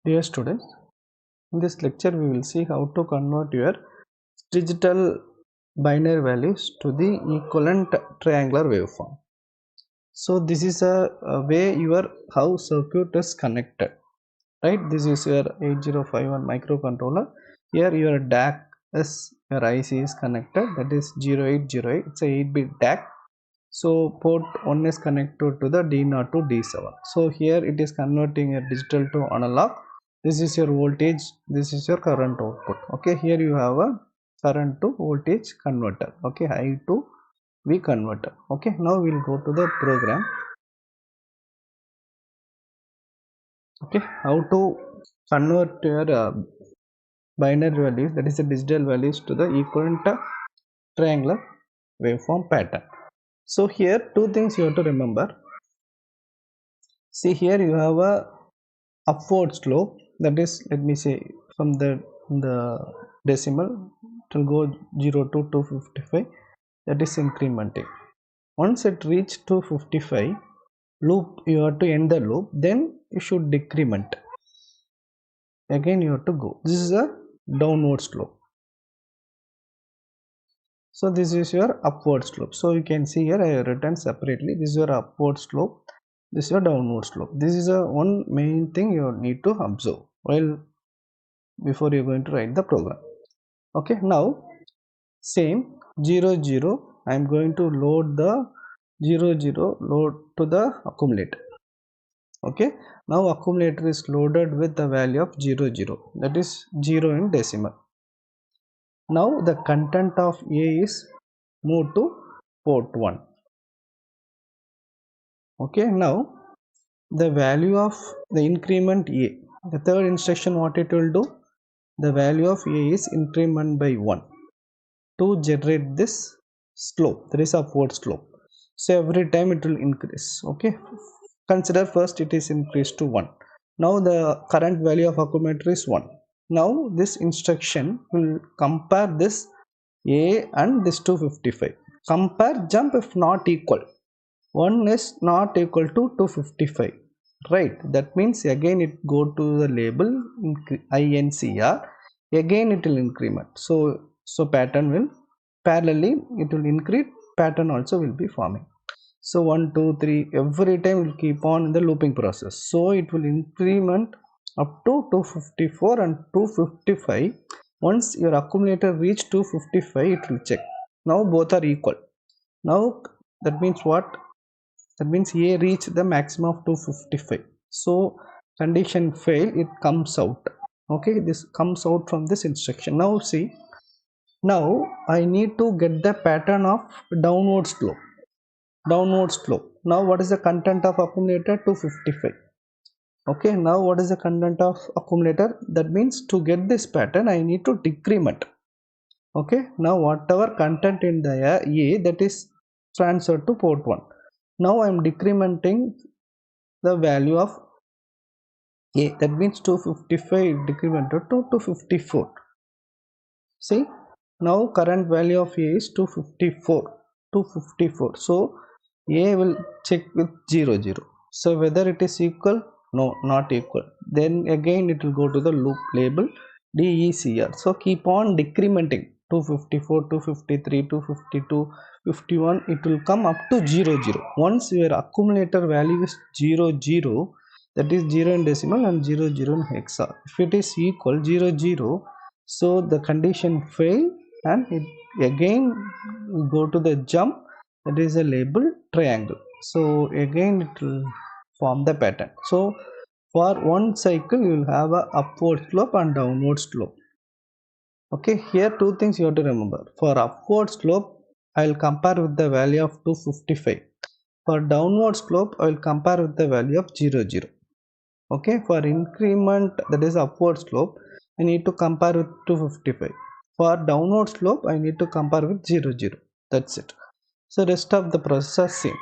Dear students, in this lecture we will see how to convert your digital binary values to the equivalent triangular waveform. So this is a way your how circuit is connected, right? This is your 8051 microcontroller. Here your DAC is your IC is connected, that is 0808. It's a 8-bit DAC. So port 1 is connected to the D0 to D7. So here it is converting a digital to analog. This is your voltage, this is your current output. Okay, here you have a current to voltage converter. Okay, I to V converter. Okay, now we'll go to the program. Okay, how to convert your binary values, that is the digital values, to the equivalent triangular waveform pattern. So here two things you have to remember. See, here you have a upward slope, that is, let me say, from the decimal it will go 0 to 255, that is incrementing. Once it reach 255, loop, you have to end the loop, then you should decrement. Again you have to go, this is a downward slope. So this is your upward slope. So you can see here I have written separately, this is your upward slope, this is your downward slope. This is a one main thing you need to observe while before you're going to write the program. Okay, now same 0 0, I'm going to load the 0 0 load to the accumulator. Okay, now accumulator is loaded with the value of 0 0, that is 0 in decimal. Now the content of A is moved to port 1. Okay, now the value of the increment A, the third instruction, what it will do, the value of A is increment by 1 to generate this slope, there is upward slope. So every time it will increase. Okay, consider first it is increased to 1. Now the current value of accumulator is 1. Now this instruction will compare this A and this 255. Compare jump if not equal. 1 is not equal to 255, right? That means again it go to the label INCR, again it will increment. So pattern will parallelly, it will increase, pattern also will be forming. So 1 2 3 every time will keep on in the looping process. So it will increment up to 254 and 255. Once your accumulator reach 255, it will check. Now both are equal. Now that means what? That means A reached the maximum of 255. So condition fail, it comes out. Okay, this comes out from this instruction. Now see, now I need to get the pattern of downward slope. Now what is the content of accumulator? 255. Okay, now what is the content of accumulator? That means to get this pattern I need to decrement. Okay, now whatever content in the A, that is transferred to port 1. Now I am decrementing the value of A, that means 255 decremented to 254. See, now current value of A is 254. So A will check with 0 0. So whether it is equal, no, not equal, then again it will go to the loop label DECR. So keep on decrementing 254, 253, 252, 51, it will come up to 0 0. Once your accumulator value is 0 0, that is 0 in decimal and 0 0 in hexa. If it is equal 0 0, so the condition fail and it again go to the jump, that is a label triangle. So again it will form the pattern. So for one cycle you will have a upward slope and downward slope. Okay, here two things you have to remember. For upward slope I will compare with the value of 255. For downward slope I will compare with the value of 0 0. Okay, for increment, that is upward slope, I need to compare with 255. For downward slope I need to compare with 0 0. That's it. So rest of the process are same.